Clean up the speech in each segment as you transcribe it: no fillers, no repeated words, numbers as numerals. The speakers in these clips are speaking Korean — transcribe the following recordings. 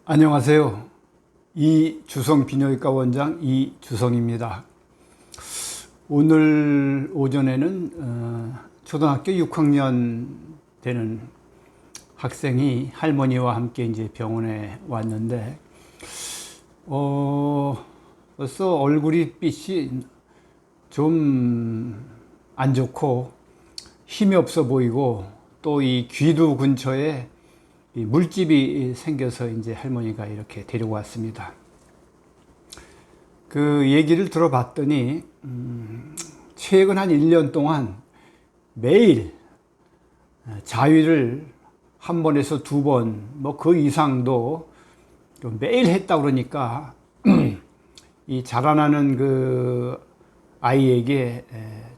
안녕하세요. 이주성 비뇨기과 원장 이주성입니다. 오늘 오전에는 초등학교 6학년 되는 학생이 할머니와 함께 이제 병원에 왔는데 벌써 얼굴이 빛이 좀 안 좋고 힘이 없어 보이고 또 이 귀두 근처에 이 물집이 생겨서 이제 할머니가 이렇게 데리고 왔습니다. 그 얘기를 들어봤더니 최근 한 1년 동안 매일 자위를 한 번에서 두 번, 뭐 그 이상도 매일 했다 그러니까 이 자라나는 그 아이에게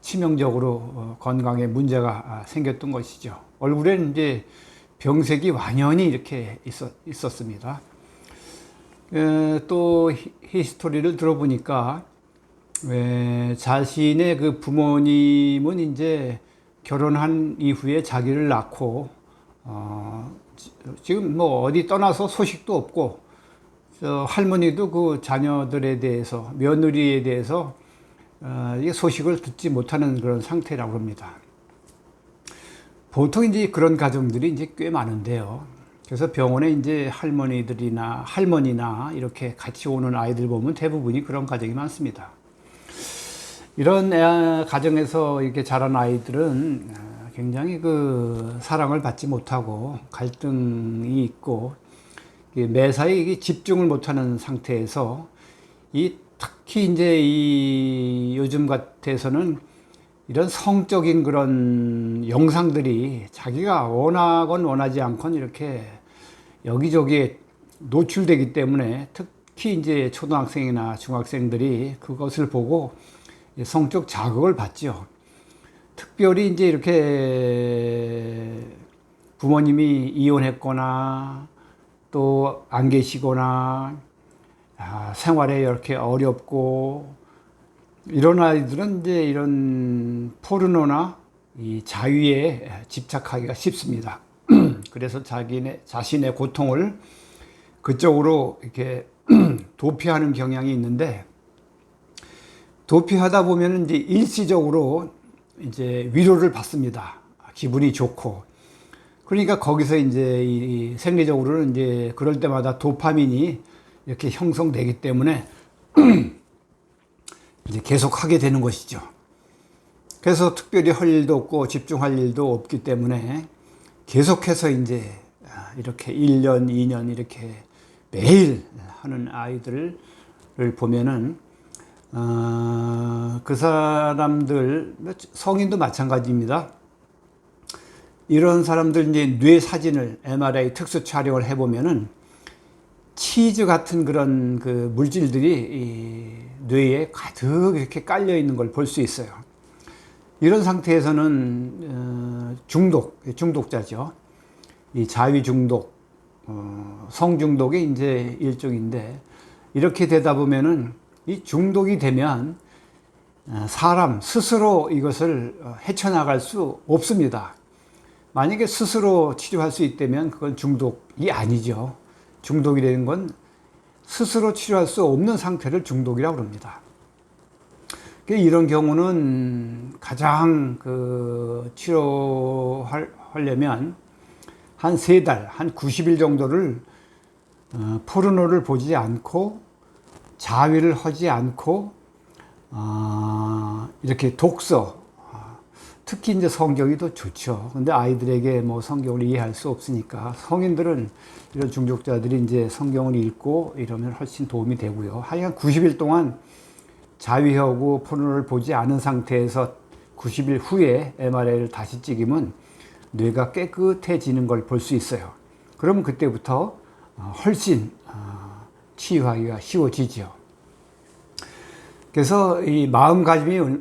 치명적으로 건강에 문제가 생겼던 것이죠. 얼굴에는 이제 병색이 완연히 이렇게 있었습니다. 또 히스토리를 들어보니까 자신의 그 부모님은 이제 결혼한 이후에 자기를 낳고 지금 뭐 어디 떠나서 소식도 없고 할머니도 그 자녀들에 대해서 며느리에 대해서 소식을 듣지 못하는 그런 상태라고 합니다. 보통 이제 그런 가정들이 이제 꽤 많은데요. 그래서 병원에 이제 할머니나 이렇게 같이 오는 아이들 보면 대부분이 그런 가정이 많습니다. 이런 가정에서 이렇게 자란 아이들은 굉장히 그 사랑을 받지 못하고 갈등이 있고 매사에 집중을 못하는 상태에서 특히 이제 이 요즘 같아서는 이런 성적인 그런 영상들이 자기가 원하건 원하지 않건 이렇게 여기저기에 노출되기 때문에 특히 이제 초등학생이나 중학생들이 그것을 보고 성적 자극을 받죠. 특별히 이제 이렇게 부모님이 이혼했거나 또 안 계시거나 생활에 이렇게 어렵고 이런 아이들은 이제 이런 포르노나 이 자위에 집착하기가 쉽습니다. 그래서 자신의 고통을 그쪽으로 이렇게 도피하는 경향이 있는데, 도피하다 보면 이제 일시적으로 이제 위로를 받습니다. 기분이 좋고. 그러니까 거기서 이제 이 생리적으로는 이제 그럴 때마다 도파민이 이렇게 형성되기 때문에 이제 계속 하게 되는 것이죠. 그래서 특별히 할 일도 없고 집중할 일도 없기 때문에 계속해서 이제 이렇게 1년, 2년 이렇게 매일 하는 아이들을 보면은 그 사람들, 성인도 마찬가지입니다. 이런 사람들 이제 뇌 사진을 MRI 특수 촬영을 해보면은 치즈 같은 그런 그 물질들이 이 뇌에 가득 이렇게 깔려 있는 걸 볼 수 있어요. 이런 상태에서는 중독자죠. 이 자위 중독, 성 중독의 이제 일종인데, 이렇게 되다 보면은 이 중독이 되면 사람 스스로 이것을 헤쳐나갈 수 없습니다. 만약에 스스로 치료할 수 있다면 그건 중독이 아니죠. 중독이 되는 건 스스로 치료할 수 없는 상태를 중독이라고 합니다. 이런 경우는 가장 그 치료하려면 한 3달, 한 90일 정도를 포르노를 보지 않고 자위를 하지 않고 이렇게 독서, 특히 이제 성경이 더 좋죠. 근데 아이들에게 뭐 성경을 이해할 수 없으니까 성인들은 이런 중독자들이 이제 성경을 읽고 이러면 훨씬 도움이 되고요. 하여간 90일 동안 자위하고 포르노를 보지 않은 상태에서 90일 후에 MRI를 다시 찍으면 뇌가 깨끗해지는 걸 볼 수 있어요. 그러면 그때부터 훨씬 치유하기가 쉬워지죠. 그래서 이 마음가짐이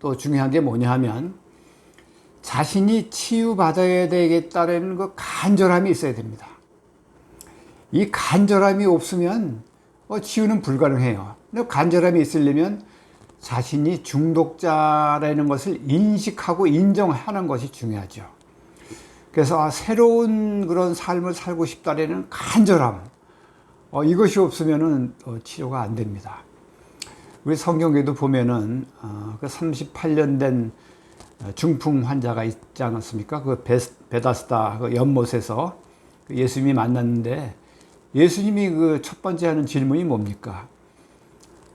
또 중요한 게 뭐냐 하면 자신이 치유받아야 되겠다는 그 간절함이 있어야 됩니다. 이 간절함이 없으면 치유는 불가능해요. 근데 간절함이 있으려면 자신이 중독자라는 것을 인식하고 인정하는 것이 중요하죠. 그래서 새로운 그런 삶을 살고 싶다라는 간절함, 이것이 없으면은 치료가 안 됩니다. 우리 성경에도 보면은 그 38년 된 중풍 환자가 있지 않았습니까? 그 베다스다 그 연못에서 예수님이 만났는데 예수님이 그 첫 번째 하는 질문이 뭡니까?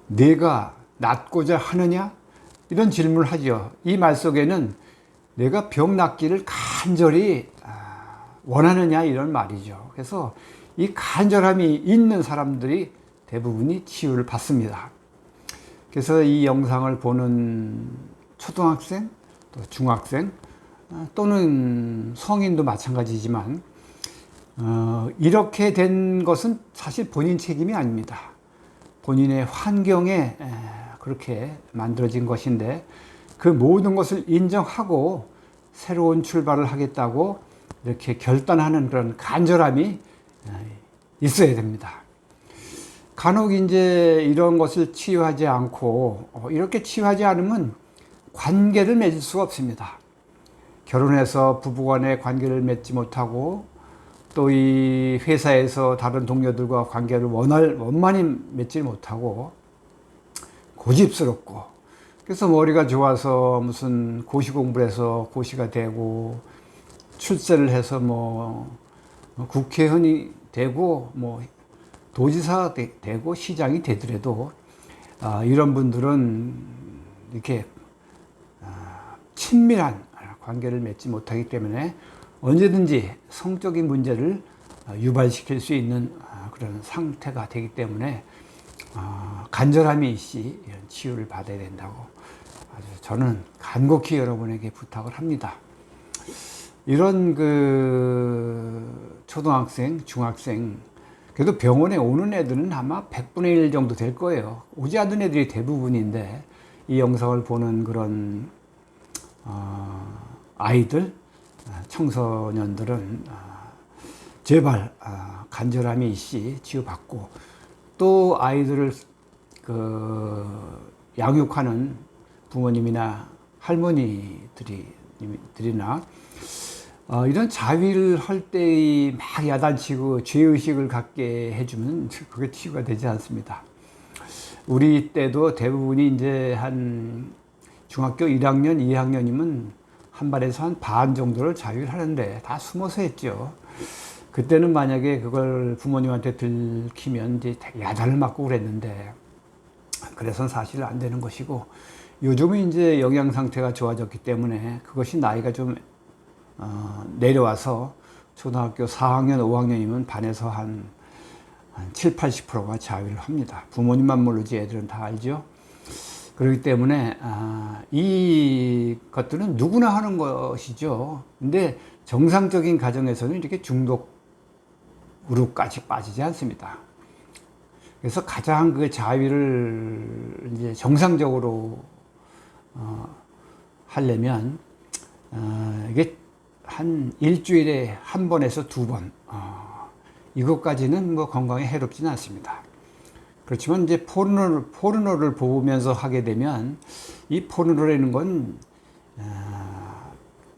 내가 낫고자 하느냐? 이런 질문을 하죠. 이 말 속에는 내가 병 낫기를 간절히 원하느냐 이런 말이죠. 그래서 이 간절함이 있는 사람들이 대부분이 치유를 받습니다. 그래서 이 영상을 보는 초등학생, 또 중학생, 또는 성인도 마찬가지지만 이렇게 된 것은 사실 본인 책임이 아닙니다. 본인의 환경에 그렇게 만들어진 것인데 그 모든 것을 인정하고 새로운 출발을 하겠다고 이렇게 결단하는 그런 간절함이 있어야 됩니다. 간혹 이제 이런 것을 치유하지 않고 이렇게 치유하지 않으면 관계를 맺을 수가 없습니다. 결혼해서 부부간의 관계를 맺지 못하고 또 이 회사에서 다른 동료들과 관계를 원만히 맺지 못하고 고집스럽고 그래서 머리가 좋아서 무슨 고시 공부를 해서 고시가 되고 출세를 해서 뭐 국회의원이 되고 뭐 도지사가 되고 시장이 되더라도 이런 분들은 이렇게 친밀한 관계를 맺지 못하기 때문에 언제든지 성적인 문제를 유발시킬 수 있는 그런 상태가 되기 때문에 간절함이 있이 이런 치유를 받아야 된다고 저는 간곡히 여러분에게 부탁을 합니다. 이런 그 초등학생, 중학생, 그래도 병원에 오는 애들은 아마 100분의 1 정도 될 거예요. 오지 않는 애들이 대부분인데 이 영상을 보는 그런 아이들, 청소년들은 제발 간절함이 있이 치유받고 또 아이들을 양육하는 부모님이나 할머니들이나 이런 자위를 할 때 막 야단치고 죄의식을 갖게 해주면 그게 치유가 되지 않습니다. 우리 때도 대부분이 이제 한 중학교 1학년, 2학년이면 한 반에서 한 반 정도를 자위를 하는데 다 숨어서 했죠. 그때는 만약에 그걸 부모님한테 들키면 이제 야단을 맞고 그랬는데 그래서는 사실 안 되는 것이고 요즘은 이제 영양 상태가 좋아졌기 때문에 그것이 나이가 좀 내려와서 초등학교 4학년, 5학년이면 반에서 한 7, 80%가 자위를 합니다. 부모님만 모르지 애들은 다 알죠. 그렇기 때문에 이 것들은 누구나 하는 것이죠. 근데 정상적인 가정에서는 이렇게 중독으로까지 빠지지 않습니다. 그래서 가장 그 자위를 이제 정상적으로 하려면 이게 한 일주일에 한 번에서 두 번 이것까지는 뭐 건강에 해롭지는 않습니다. 그렇지만 이제 포르노를 보면서 하게 되면 이 포르노라는 건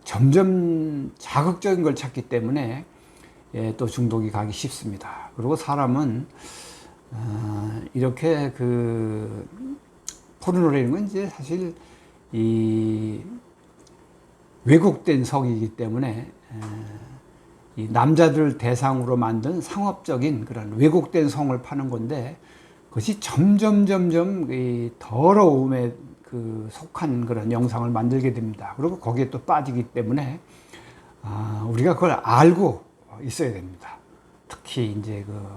점점 자극적인 걸 찾기 때문에 또 중독이 가기 쉽습니다. 그리고 사람은 이렇게 그 포르노라는 건 이제 사실 이 왜곡된 성이기 때문에 이 남자들 대상으로 만든 상업적인 그런 왜곡된 성을 파는 건데 그것이 점점 이 더러움에 그 속한 그런 영상을 만들게 됩니다. 그리고 거기에 또 빠지기 때문에 우리가 그걸 알고 있어야 됩니다. 특히 이제 그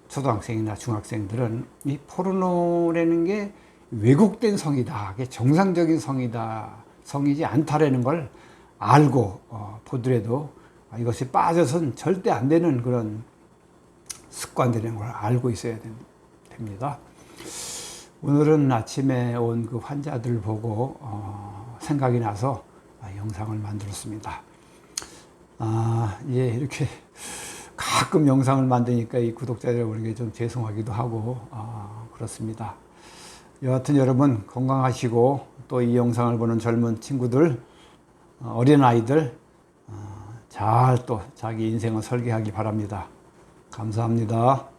초등학생이나 중학생들은 이 포르노라는 게 왜곡된 성이다, 그게 정상적인 성이지 않다라는 걸 알고 보더라도 이것이 빠져서는 절대 안 되는 그런 습관들인 걸 알고 있어야 됩니다. 오늘은 아침에 온 그 환자들 보고 생각이 나서 영상을 만들었습니다. 예, 이렇게 가끔 영상을 만드니까 이 구독자 여러분에게 좀 죄송하기도 하고 그렇습니다. 여하튼 여러분 건강하시고 또 이 영상을 보는 젊은 친구들, 어린 아이들 잘 또 자기 인생을 설계하기 바랍니다. 감사합니다.